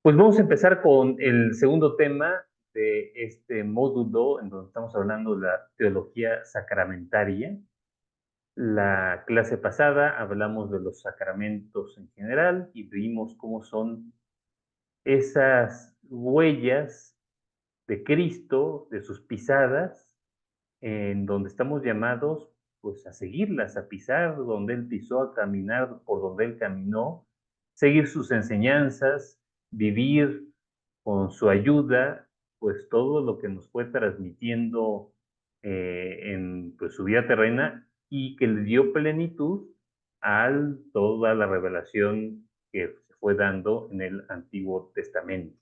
Pues vamos a empezar con el segundo tema de este módulo, en donde estamos hablando de la teología sacramentaria. La clase pasada hablamos de los sacramentos en general y vimos cómo son esas huellas de Cristo, de sus pisadas, en donde estamos llamados pues a seguirlas, a pisar donde Él pisó, a caminar por donde Él caminó, seguir sus enseñanzas, vivir con su ayuda, pues todo lo que nos fue transmitiendo en pues, su vida terrena y que le dio plenitud a toda la revelación que se fue dando en el Antiguo Testamento.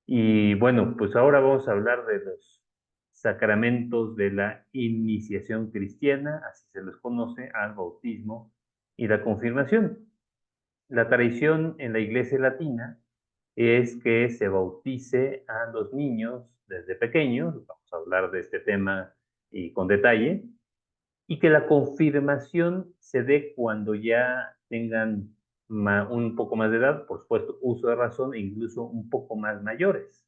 Y bueno, pues ahora vamos a hablar de los sacramentos de la iniciación cristiana, así se les conoce al bautismo y la confirmación. La tradición en la Iglesia latina es que se bautice a los niños desde pequeños, vamos a hablar de este tema y con detalle, y que la confirmación se dé cuando ya tengan un poco más de edad, por supuesto, uso de razón e incluso un poco más mayores.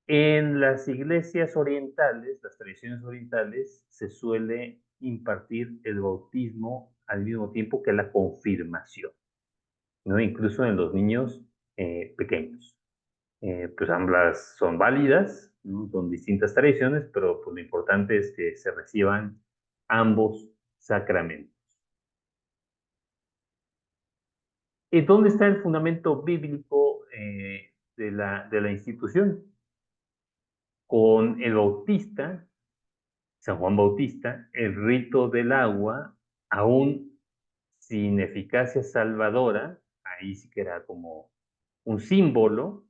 En las iglesias orientales, las tradiciones orientales, se suele impartir el bautismo al mismo tiempo que la confirmación, ¿no? Incluso en los niños pequeños. Pues ambas son válidas, ¿no? Son distintas tradiciones, pero pues, lo importante es que se reciban ambos sacramentos. ¿Y dónde está el fundamento bíblico de la institución? Con el bautista, San Juan Bautista, el rito del agua, aún sin eficacia salvadora, ahí sí que era como un símbolo,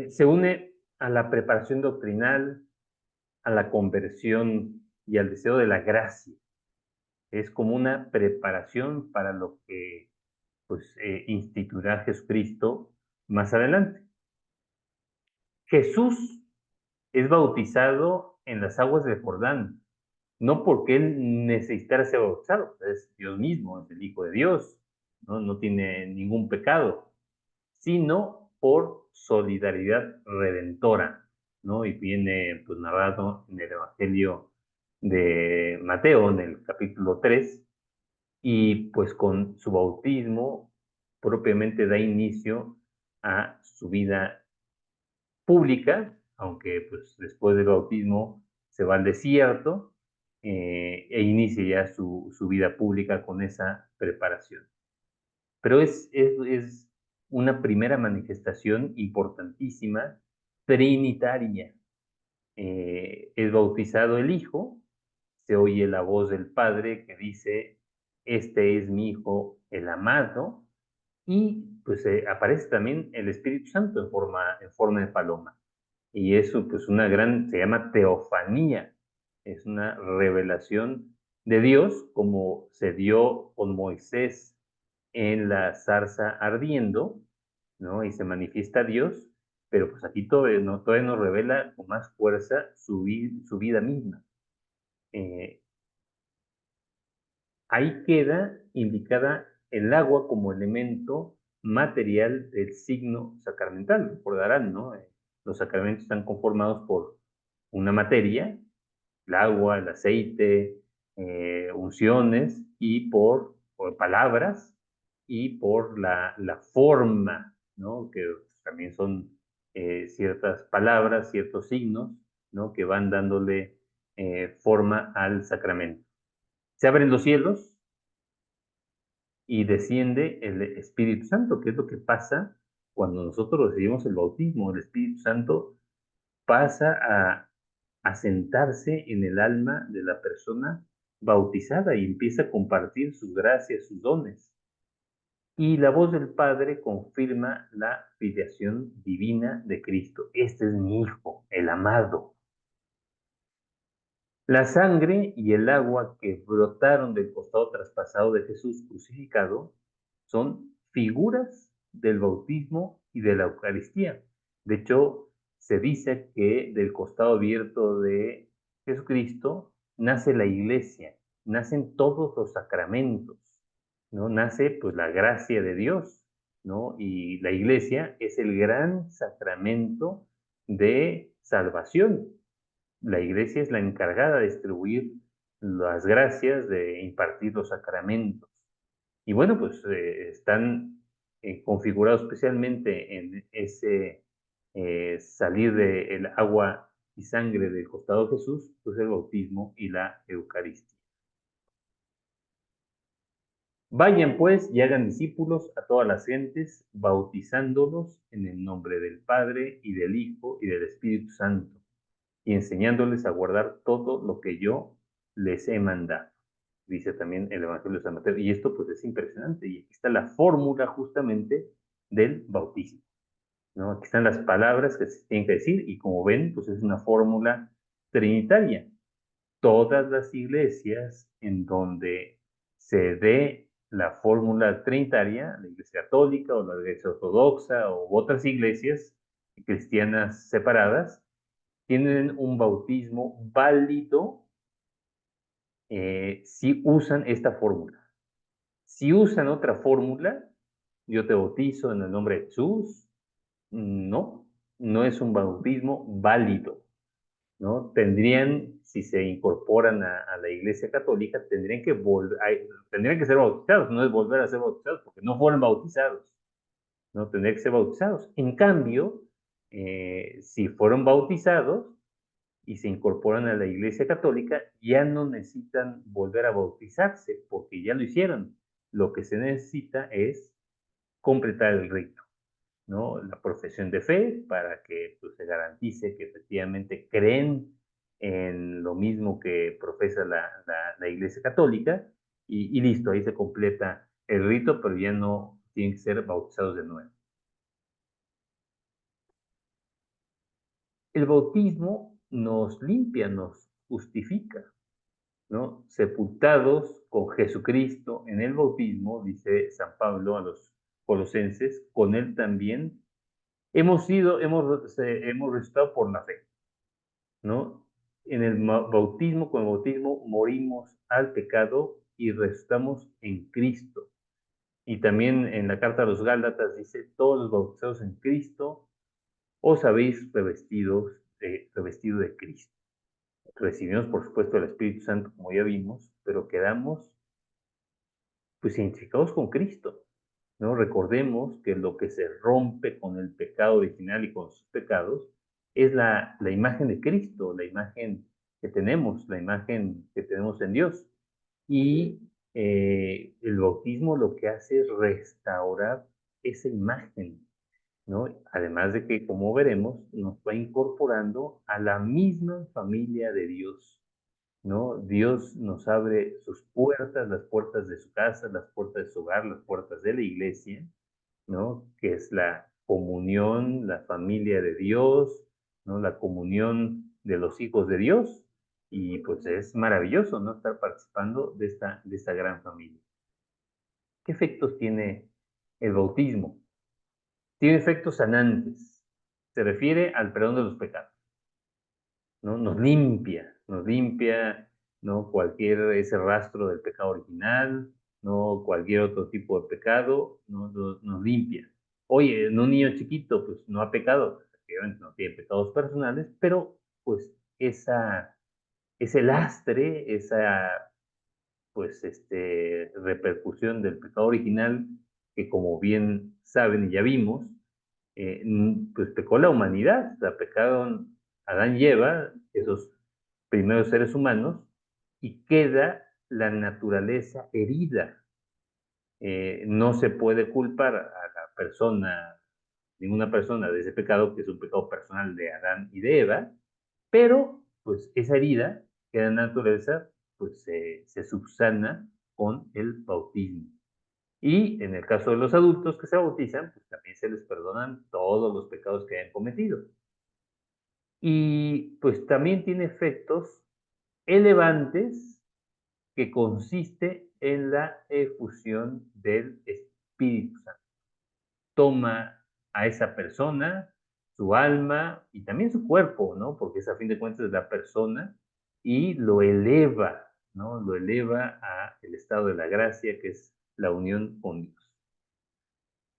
se une a la preparación doctrinal, a la conversión y al deseo de la gracia. Es como una preparación para lo que pues, instituirá Jesucristo más adelante. Jesús es bautizado en las aguas del Jordán, no porque él necesitara ser bautizado, es Dios mismo, es el Hijo de Dios, no tiene ningún pecado, sino por solidaridad redentora, ¿no? Y viene pues narrado en el Evangelio de Mateo, en el capítulo 3, y pues con su bautismo propiamente da inicio a su vida pública, aunque pues después del bautismo se va al desierto e inicia ya su vida pública con esa preparación. Pero es una primera manifestación importantísima, trinitaria. Es bautizado el Hijo, se oye la voz del Padre que dice, este es mi Hijo el amado, y pues aparece también el Espíritu Santo en forma de paloma. Y eso pues se llama teofanía, es una revelación de Dios como se dio con Moisés en la zarza ardiendo, ¿no? Y se manifiesta Dios, pero pues aquí todavía nos revela con más fuerza su vida misma. Eh, Ahí queda indicada el agua como elemento material del signo sacramental. Recordarán, ¿no? Los sacramentos están conformados por una materia, el agua, el aceite, unciones, y por palabras y por la forma, ¿no? Que también son ciertas palabras, ciertos signos, ¿no? Que van dándole forma al sacramento. Se abren los cielos y desciende el Espíritu Santo, que es lo que pasa cuando nosotros recibimos el bautismo. El Espíritu Santo pasa a sentarse en el alma de la persona bautizada y empieza a compartir sus gracias, sus dones. Y la voz del Padre confirma la filiación divina de Cristo. Este es mi Hijo, el amado. La sangre y el agua que brotaron del costado traspasado de Jesús crucificado son figuras del bautismo y de la Eucaristía. De hecho, se dice que del costado abierto de Jesucristo nace la iglesia, nacen todos los sacramentos. ¿no? Nace, pues, la gracia de Dios, ¿no? Y la iglesia es el gran sacramento de salvación. La iglesia es la encargada de distribuir las gracias, de impartir los sacramentos. Y bueno, pues, están, configurados especialmente en ese, salir del agua y sangre del costado de Jesús, pues, el bautismo y la Eucaristía. Vayan, pues, y hagan discípulos a todas las gentes, bautizándolos en el nombre del Padre, y del Hijo, y del Espíritu Santo, y enseñándoles a guardar todo lo que yo les he mandado. Dice también el Evangelio de San Mateo. Y esto, pues, es impresionante. Y aquí está la fórmula justamente del bautismo, ¿no? Aquí están las palabras que se tienen que decir y, como ven, pues, es una fórmula trinitaria. Todas las iglesias en donde se dé la fórmula trinitaria, la Iglesia Católica o la Iglesia Ortodoxa u otras iglesias cristianas separadas, tienen un bautismo válido, si usan esta fórmula. Si usan otra fórmula, yo te bautizo en el nombre de Jesús, no, no es un bautismo válido, ¿no? Tendrían, si se incorporan a la Iglesia Católica, tendrían que ser bautizados, no es volver a ser bautizados, porque no fueron bautizados, ¿no? Tendrían que ser bautizados. En cambio, si fueron bautizados y se incorporan a la Iglesia Católica, ya no necesitan volver a bautizarse, porque ya lo hicieron. Lo que se necesita es completar el rito, ¿no? La profesión de fe para que, pues, se garantice que efectivamente creen en lo mismo que profesa la Iglesia Católica, y listo, ahí se completa el rito, pero ya no tienen que ser bautizados de nuevo. El bautismo nos limpia, nos justifica, ¿no? Sepultados con Jesucristo en el bautismo, dice San Pablo a los colosenses, con él también hemos resucitado por la fe, ¿no? En el bautismo, con el bautismo morimos al pecado y resucitamos en Cristo. Y también en la carta a los Gálatas dice, todos los bautizados en Cristo os habéis revestido de Cristo. Recibimos, por supuesto, el Espíritu Santo, como ya vimos, pero quedamos, pues, identificados con Cristo, ¿no? Recordemos que lo que se rompe con el pecado original y con sus pecados es la imagen de Cristo, la imagen la imagen que tenemos en Dios. Y el bautismo lo que hace es restaurar esa imagen, ¿no? Además de que, como veremos, nos va incorporando a la misma familia de Dios, ¿no? Dios nos abre sus puertas, las puertas de su casa, las puertas de su hogar, las puertas de la iglesia, ¿no? Que es la comunión, la familia de Dios, ¿no? La comunión de los hijos de Dios. Y pues es maravilloso, ¿no? Estar participando de esta gran familia. ¿Qué efectos tiene el bautismo? Tiene efectos sanantes. Se refiere al perdón de los pecados, ¿no? Nos limpia, ¿no? Cualquier ese rastro del pecado original, ¿no? Cualquier otro tipo de pecado, nos limpia. Oye, en un niño chiquito, pues no ha pecado, efectivamente no tiene pecados personales, pero pues ese lastre, esa pues repercusión del pecado original, que como bien saben y ya vimos, pues pecó la humanidad, la pecaron Adán y Eva, esos primeros seres humanos, y queda la naturaleza herida. No se puede culpar a la persona, ninguna persona de ese pecado, que es un pecado personal de Adán y de Eva, pero pues esa herida, que la naturaleza, pues se subsana con el bautismo. Y en el caso de los adultos que se bautizan, pues también se les perdonan todos los pecados que hayan cometido. Y pues también tiene efectos elevantes, que consiste en la efusión del Espíritu Santo. Toma a esa persona, su alma y también su cuerpo, ¿no? Porque es a fin de cuentas la persona, y lo eleva, ¿no? Lo eleva a el estado de la gracia, que es la unión con Dios.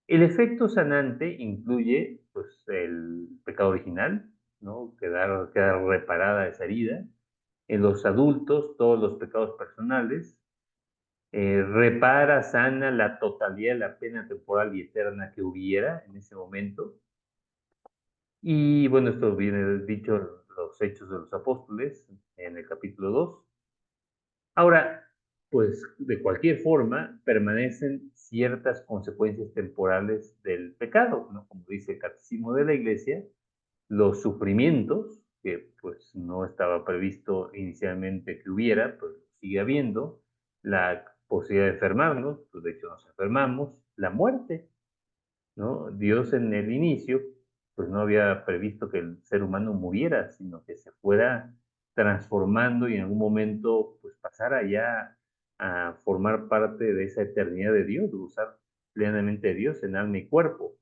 El efecto sanante incluye, pues, el pecado original, ¿no? Quedar reparada esa herida. En los adultos, todos los pecados personales. Repara, sana la totalidad de la pena temporal y eterna que hubiera en ese momento. Y bueno, esto viene dicho en los Hechos de los Apóstoles, en el capítulo 2. Ahora, pues de cualquier forma, permanecen ciertas consecuencias temporales del pecado, ¿no? Como dice el Catecismo de la Iglesia, los sufrimientos, que pues no estaba previsto inicialmente que hubiera, pues sigue habiendo, la posibilidad de enfermarnos, pues de hecho nos enfermamos, la muerte, ¿no? Dios en el inicio, pues no había previsto que el ser humano muriera, sino que se fuera transformando y en algún momento pues pasara ya a formar parte de esa eternidad de Dios, de usar plenamente a Dios en alma y cuerpo.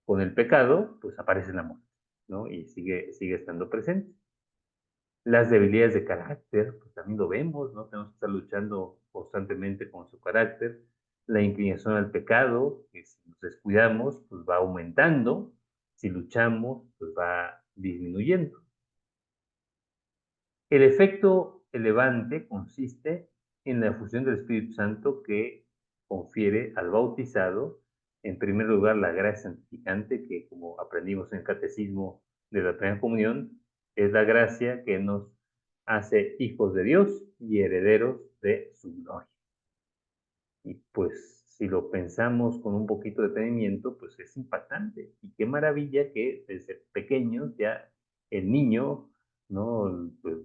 Con el pecado, pues aparece la muerte, ¿no? Y sigue estando presente. Las debilidades de carácter, pues también lo vemos, ¿no? Tenemos que estar luchando constantemente con su carácter. La inclinación al pecado, que si nos descuidamos, pues va aumentando. Si luchamos, pues va disminuyendo. El efecto elevante consiste en la efusión del Espíritu Santo que confiere al bautizado, en primer lugar, la gracia santificante, que como aprendimos en el catecismo de la primera comunión, es la gracia que nos hace hijos de Dios y herederos de su gloria. Y pues si lo pensamos con un poquito de detenimiento, pues es impactante. Y qué maravilla que desde pequeños ya el niño, ¿no? Pues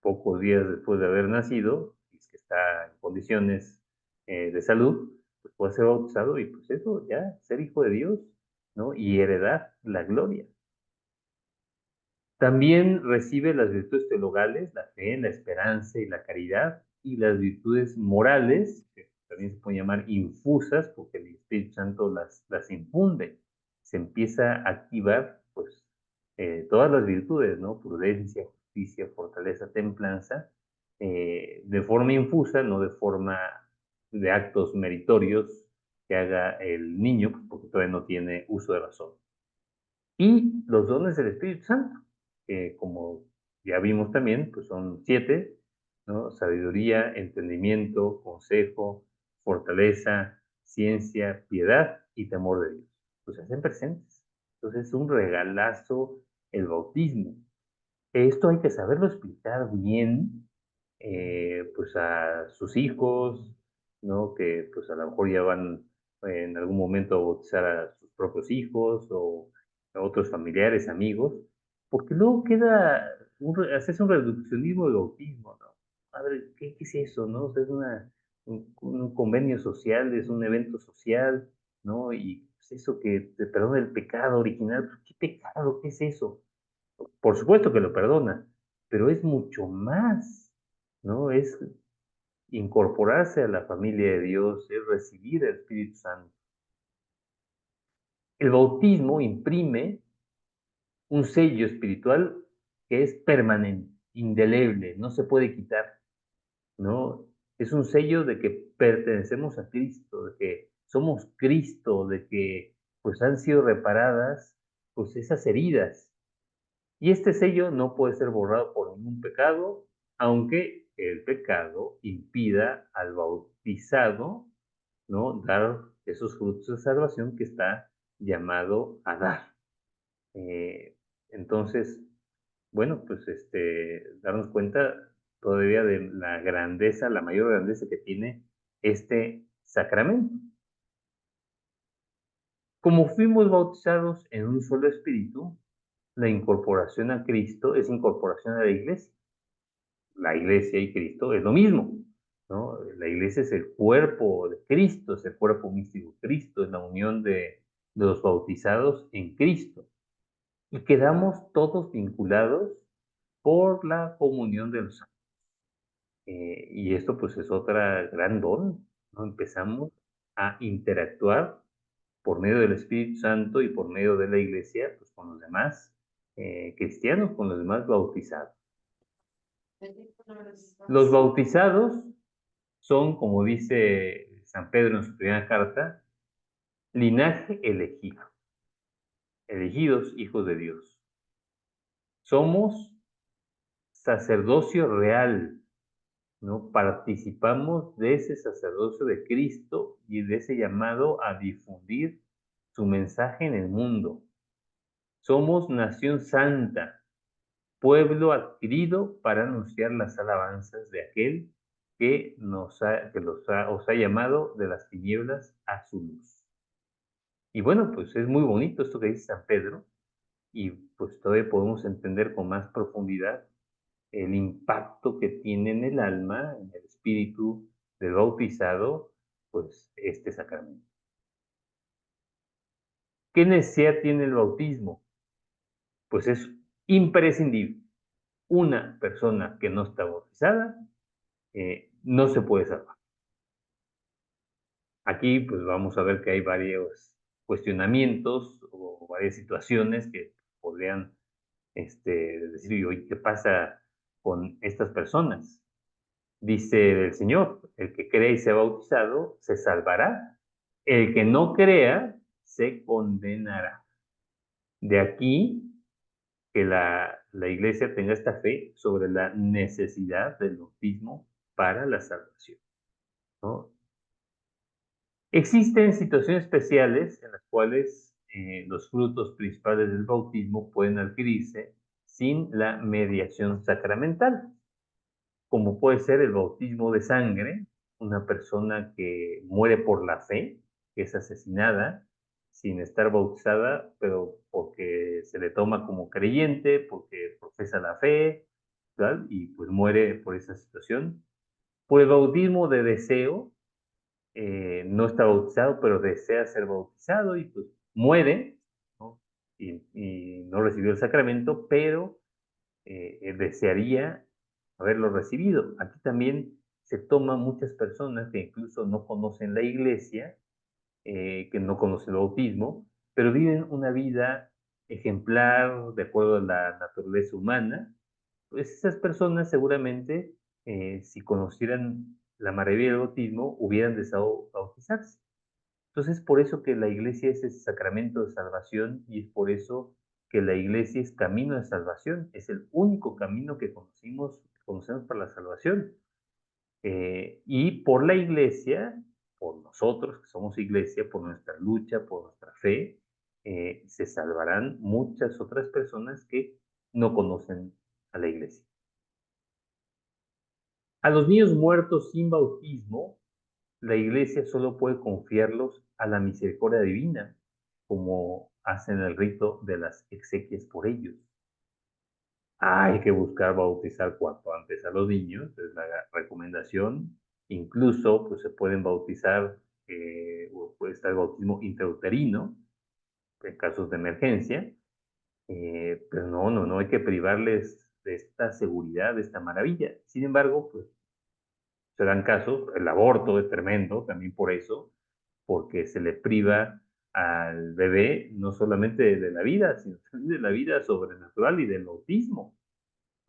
pocos días después de haber nacido, si es que está en condiciones de salud, pues puede ser bautizado y pues eso, ya ser hijo de Dios, ¿no? Y heredar la gloria. También recibe las virtudes teologales, la fe, la esperanza y la caridad, y las virtudes morales, que también se pueden llamar infusas, porque el Espíritu Santo las infunde. Se empieza a activar, pues, todas las virtudes, ¿no? Prudencia, justicia, fortaleza, templanza, de forma infusa, no de forma de actos meritorios que haga el niño, pues, porque todavía no tiene uso de razón. Y los dones del Espíritu Santo, que como ya vimos también, pues son 7, ¿no? Sabiduría, entendimiento, consejo, fortaleza, ciencia, piedad y temor de Dios. Pues se hacen presentes. Entonces es un regalazo el bautismo. Esto hay que saberlo explicar bien, pues a sus hijos, ¿no? Que pues a lo mejor ya van en algún momento a bautizar a sus propios hijos o a otros familiares, amigos, porque luego queda, haces un reduccionismo de bautismo, ¿no? Padre, ¿qué es eso, no? O sea, es un convenio social, es un evento social, ¿no? Y pues, eso que te perdona el pecado original, pues, ¿qué pecado? ¿Qué es eso? Por supuesto que lo perdona, pero es mucho más, ¿no? Es incorporarse a la familia de Dios, es recibir el Espíritu Santo. El bautismo imprime un sello espiritual que es permanente, indeleble, no se puede quitar, ¿no? Es un sello de que pertenecemos a Cristo, de que somos Cristo, de que pues han sido reparadas pues esas heridas. Y este sello no puede ser borrado por ningún pecado, aunque el pecado impida al bautizado, ¿no? Dar esos frutos de salvación que está llamado a dar. Eh, entonces, bueno, pues darnos cuenta todavía de la grandeza, la mayor grandeza que tiene este sacramento. Como fuimos bautizados en un solo espíritu, la incorporación a Cristo es incorporación a la iglesia. La iglesia y Cristo es lo mismo, ¿no? La iglesia es el cuerpo de Cristo, es el cuerpo místico de Cristo, es la unión de los bautizados en Cristo. Y quedamos todos vinculados por la comunión de los santos. Y esto pues es otra gran don, ¿no? Empezamos a interactuar por medio del Espíritu Santo y por medio de la iglesia, pues con los demás cristianos, con los demás bautizados. Los bautizados son, como dice San Pedro en su primera carta, linaje elegido, elegidos hijos de Dios. Somos sacerdocio real, ¿no? Participamos de ese sacerdocio de Cristo y de ese llamado a difundir su mensaje en el mundo. Somos nación santa, pueblo adquirido para anunciar las alabanzas de aquel que os ha llamado de las tinieblas a su luz. Y bueno, pues es muy bonito esto que dice San Pedro, y pues todavía podemos entender con más profundidad el impacto que tiene en el alma, en el espíritu del bautizado, pues este sacramento. ¿Qué necesidad tiene el bautismo? Pues es imprescindible. Una persona que no está bautizada no se puede salvar. Aquí pues vamos a ver que hay varios cuestionamientos o varias situaciones que podrían decir, oye, ¿qué pasa con estas personas? Dice el Señor, el que cree y sea bautizado se salvará, el que no crea se condenará. De aquí que la iglesia tenga esta fe sobre la necesidad del bautismo para la salvación, ¿no? Existen situaciones especiales en las cuales los frutos principales del bautismo pueden adquirirse sin la mediación sacramental, como puede ser el bautismo de sangre, una persona que muere por la fe, que es asesinada sin estar bautizada, pero porque se le toma como creyente, porque profesa la fe, ¿tal? Y pues muere por esa situación. Por el bautismo de deseo, no está bautizado, pero desea ser bautizado y pues muere, ¿no? Y no recibió el sacramento, pero desearía haberlo recibido. Aquí también se toma muchas personas que incluso no conocen la iglesia, que no conocen el bautismo, pero viven una vida ejemplar de acuerdo a la naturaleza humana. Pues esas personas seguramente, si conocieran la maravilla del bautismo, hubieran deseado bautizarse. Entonces, por eso que la iglesia es ese sacramento de salvación y es por eso que la iglesia es camino de salvación, es el único camino que conocemos para la salvación. Y por la iglesia, por nosotros que somos iglesia, por nuestra lucha, por nuestra fe, se salvarán muchas otras personas que no conocen a la iglesia. A los niños muertos sin bautismo, la iglesia solo puede confiarlos a la misericordia divina, como hacen el rito de las exequias por ellos. Hay que buscar bautizar cuanto antes a los niños, es la recomendación. Incluso pues, se pueden bautizar, o puede estar el bautismo intrauterino en casos de emergencia, pero no hay que privarles de esta seguridad, de esta maravilla. Sin embargo, pues se dan casos, el aborto es tremendo también por eso, porque se le priva al bebé no solamente de la vida, sino también de la vida sobrenatural y del bautismo.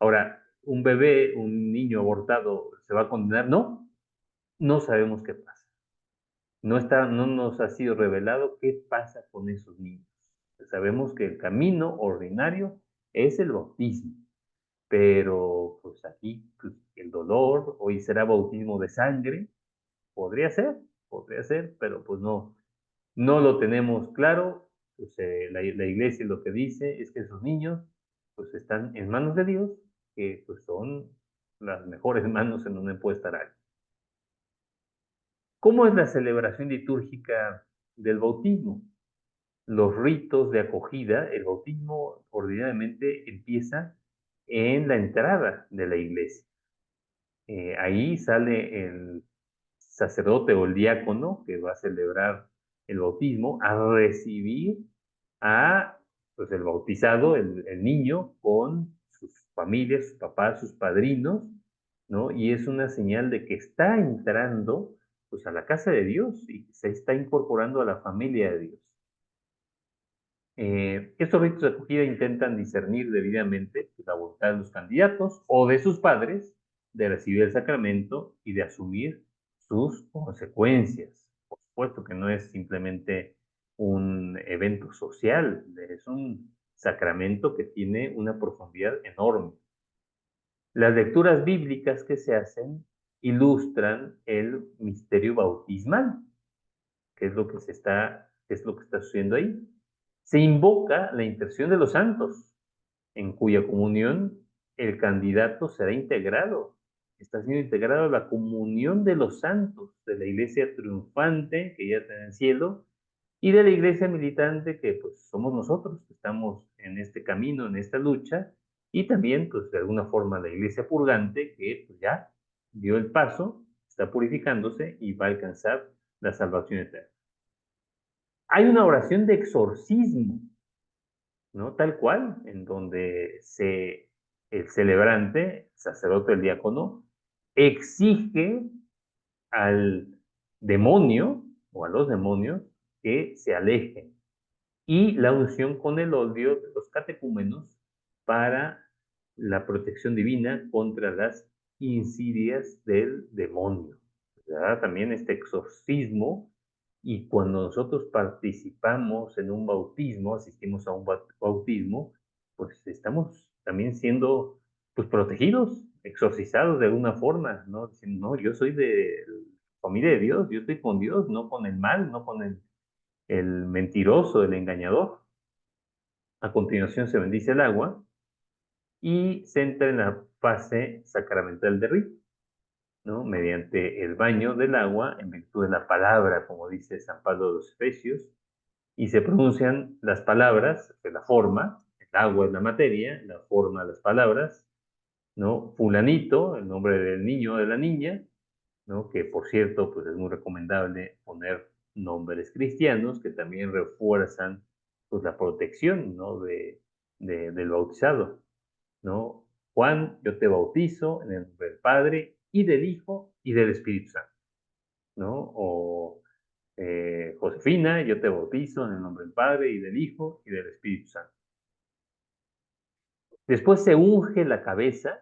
Ahora, un bebé, un niño abortado, ¿se va a condenar? No, no sabemos qué pasa. No nos ha sido revelado qué pasa con esos niños. Sabemos que el camino ordinario es el bautismo, pero pues aquí pues, el dolor, hoy será bautismo de sangre, podría ser, pero pues no lo tenemos claro. Pues, la iglesia lo que dice es que esos niños pues están en manos de Dios, que pues son las mejores manos en donde puede estar alguien. ¿Cómo es la celebración litúrgica del bautismo? Los ritos de acogida, el bautismo ordinariamente empieza en la entrada de la iglesia. Ahí sale el sacerdote o el diácono que va a celebrar el bautismo a recibir a pues, el bautizado, el niño, con sus familias, sus papás, sus padrinos, ¿no? Y es una señal de que está entrando pues, a la casa de Dios y se está incorporando a la familia de Dios. Estos ritos de acogida intentan discernir debidamente la voluntad de los candidatos o de sus padres de recibir el sacramento y de asumir sus consecuencias. Por supuesto que no es simplemente un evento social, es un sacramento que tiene una profundidad enorme. Las lecturas bíblicas que se hacen ilustran el misterio bautismal, que es lo que está sucediendo ahí. Se invoca la intercesión de los santos, en cuya comunión el candidato será integrado. Está siendo integrado a la comunión de los santos, de la iglesia triunfante que ya está en el cielo, y de la iglesia militante que pues somos nosotros, que estamos en este camino, en esta lucha, y también pues de alguna forma la iglesia purgante que pues, ya dio el paso, está purificándose y va a alcanzar la salvación eterna. Hay una oración de exorcismo, ¿no? Tal cual, en donde el celebrante, el sacerdote, el diácono, exige al demonio o a los demonios que se alejen, y la unción con el óleo de los catecúmenos para la protección divina contra las insidias del demonio. ¿Verdad? También este exorcismo, y cuando nosotros participamos en un bautismo, asistimos a un bautismo, pues estamos también siendo pues protegidos, exorcizados de alguna forma, ¿no? Diciendo, no, yo soy de familia de Dios, yo estoy con Dios, no con el mal, no con el mentiroso, el engañador. A continuación se bendice el agua y se entra en la fase sacramental de rito, ¿no? Mediante el baño del agua, en virtud de la palabra, como dice San Pablo de los Efesios, y se pronuncian las palabras de la forma, el agua es la materia, la forma las palabras, ¿no? Fulanito, el nombre del niño o de la niña, ¿no? Que por cierto, pues es muy recomendable poner nombres cristianos que también refuerzan pues la protección, ¿no? Del bautizado, ¿no? Juan, yo te bautizo en el nombre del Padre y del Hijo y del Espíritu Santo, ¿no? O Josefina, yo te bautizo en el nombre del Padre y del Hijo y del Espíritu Santo. Después se unge la cabeza,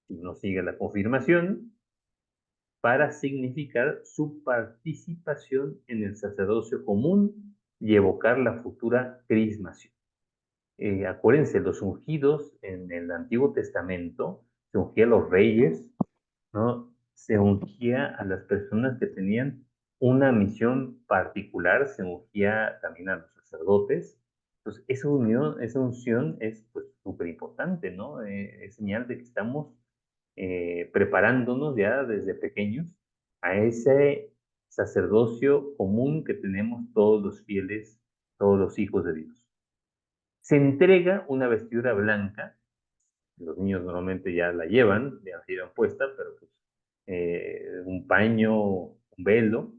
si no sigue la confirmación, para significar su participación en el sacerdocio común y evocar la futura crismación. Acuérdense, los ungidos en el Antiguo Testamento, se ungía a los reyes, ¿no? Se ungía a las personas que tenían una misión particular, se ungía también a los sacerdotes. Entonces, esa unción es pues súper importante, ¿no? Es señal de que estamos preparándonos ya desde pequeños a ese sacerdocio común que tenemos todos los fieles, todos los hijos de Dios. Se entrega una vestidura blanca, los niños normalmente ya la llevan, ya la llevan puesta, pero pues, un paño, un velo,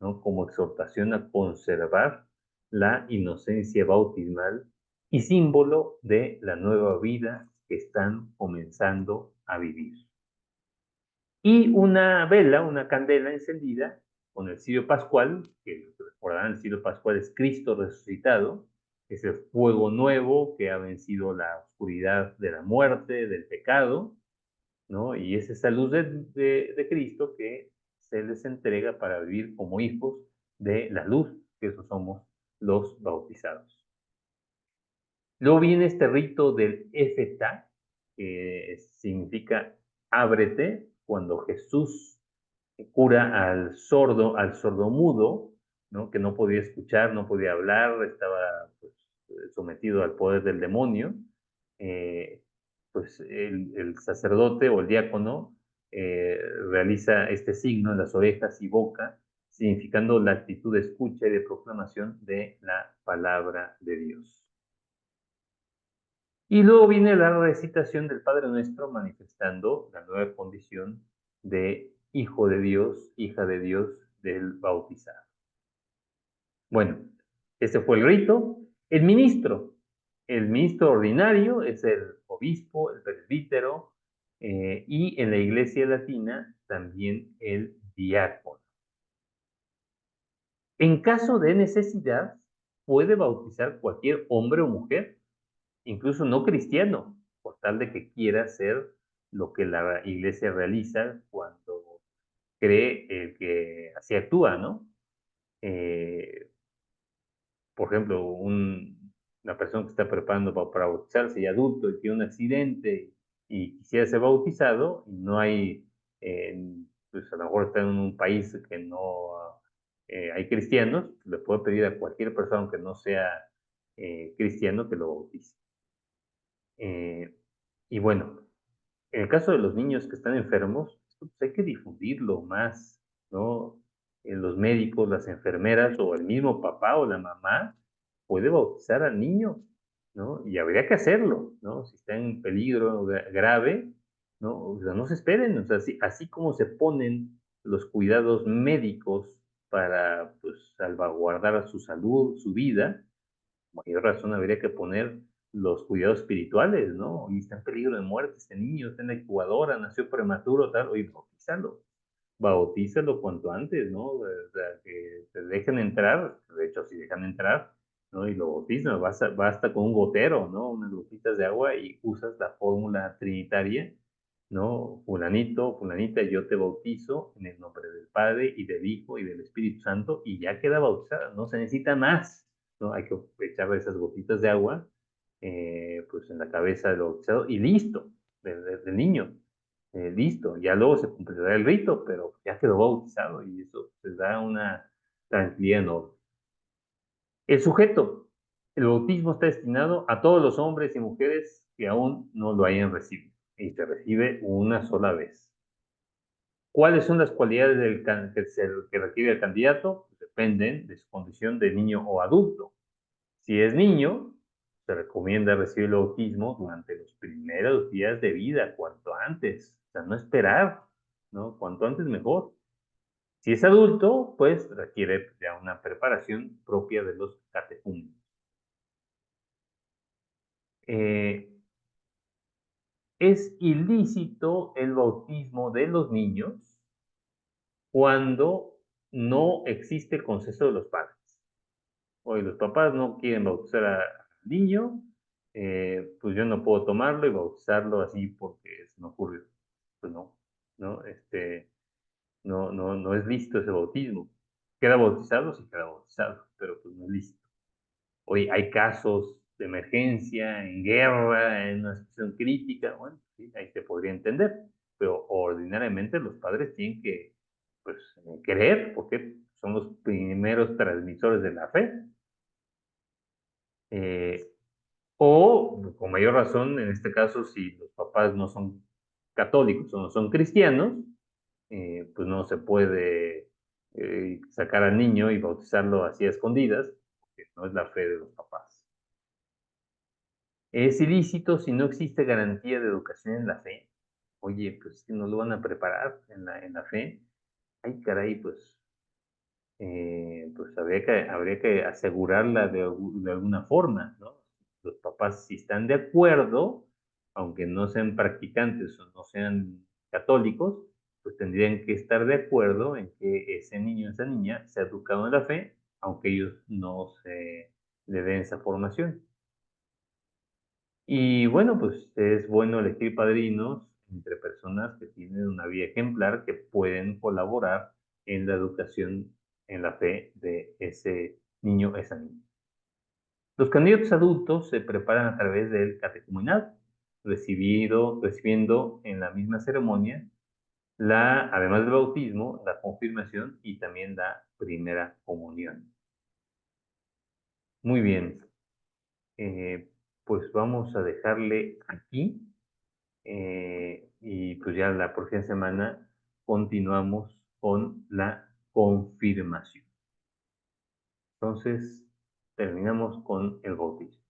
¿no? Como exhortación a conservar la inocencia bautismal y símbolo de la nueva vida que están comenzando a vivir. Y una vela, una candela encendida con el cirio pascual, que recordarán, el cirio pascual es Cristo resucitado, es el fuego nuevo que ha vencido la oscuridad de la muerte, del pecado, ¿no? Y es esa luz de Cristo que se les entrega para vivir como hijos de la luz, que esos somos los bautizados. Luego viene este rito del Efetá, que significa ábrete, cuando Jesús cura al sordomudo, ¿no? Que no podía escuchar, no podía hablar, estaba pues, sometido al poder del demonio. Eh, pues el sacerdote o el diácono realiza este signo en las orejas y boca, significando la actitud de escucha y de proclamación de la palabra de Dios. Y luego viene la recitación del Padre Nuestro manifestando la nueva condición de hijo de Dios, hija de Dios del bautizado. Bueno, ese fue el rito. El ministro ordinario es el obispo, el presbítero, y en la iglesia latina también el diácono. En caso de necesidad, puede bautizar cualquier hombre o mujer, incluso no cristiano, por tal de que quiera hacer lo que la iglesia realiza cuando cree el que así actúa, ¿no? Eh, por ejemplo, una persona que está preparando para bautizarse y adulto y tiene un accidente y quisiera ser bautizado y no hay, pues a lo mejor está en un país que no hay cristianos, le puede pedir a cualquier persona que no sea cristiano que lo bautice. Eh, y bueno, en el caso de los niños que están enfermos, esto, pues, hay que difundirlo más, ¿no? Los médicos, las enfermeras o el mismo papá o la mamá puede bautizar al niño, ¿no? Y habría que hacerlo, ¿no? Si está en peligro grave, ¿no? O sea, no se esperen, o sea, así como se ponen los cuidados médicos para, pues, salvaguardar su salud, su vida, mayor razón habría que poner los cuidados espirituales, ¿no? Y está en peligro de muerte este niño, está en la incubadora, nació prematuro, tal, oye, bautízalo cuanto antes, ¿no? O sea, que te dejen entrar, de hecho, si dejan entrar, ¿no? Y lo bautizan, basta con un gotero, ¿no? Unas gotitas de agua y usas la fórmula trinitaria, ¿no? Fulanito, fulanita, yo te bautizo en el nombre del Padre y del Hijo y del Espíritu Santo y ya queda bautizada, no se necesita más, ¿no? Hay que echarle esas gotitas de agua, pues en la cabeza del bautizado y listo, del niño, listo, ya luego se cumplirá el rito, pero ya quedó bautizado y eso les da una tranquilidad enorme. El sujeto, el bautismo está destinado a todos los hombres y mujeres que aún no lo hayan recibido y se recibe una sola vez. ¿Cuáles son las cualidades que requiere el candidato? Pues dependen de su condición de niño o adulto. Si es niño, se recomienda recibir el bautismo durante los primeros días de vida, cuanto antes, o sea, no esperar, ¿no? Cuanto antes mejor. Si es adulto, pues requiere pues, ya una preparación propia de los catecúmenos. Eh, es ilícito el bautismo de los niños cuando no existe el consenso de los padres. Oye, los papás no quieren bautizar al niño, pues yo no puedo tomarlo y bautizarlo así porque se me ocurrió. Pues no, no, no es lícito ese bautismo. ¿Queda bautizado? Sí queda bautizado, pero pues no es lícito. Hoy hay casos de emergencia, en guerra, en una situación crítica, bueno, sí, ahí se podría entender, pero ordinariamente los padres tienen que, pues, creer, porque son los primeros transmisores de la fe. Eh, o, con mayor razón, en este caso, si los papás no son católicos o no son cristianos, pues no se puede sacar al niño y bautizarlo así a escondidas, porque no es la fe de los papás. Es ilícito si no existe garantía de educación en la fe. Oye, pues que no lo van a preparar en la fe. Ay, caray, pues habría que asegurarla de alguna forma, ¿no? Los papás, si están de acuerdo, aunque no sean practicantes o no sean católicos, pues tendrían que estar de acuerdo en que ese niño o esa niña sea educado en la fe, aunque ellos no se le den esa formación. Y bueno, pues es bueno elegir padrinos entre personas que tienen una vida ejemplar, que pueden colaborar en la educación en la fe de ese niño, esa niña. Los candidatos adultos se preparan a través del catecumenado, recibiendo en la misma ceremonia además del bautismo, la confirmación y también la primera comunión. Muy bien, eh, pues vamos a dejarle aquí. Y pues ya la próxima semana continuamos con la confirmación. Entonces, terminamos con el bautismo.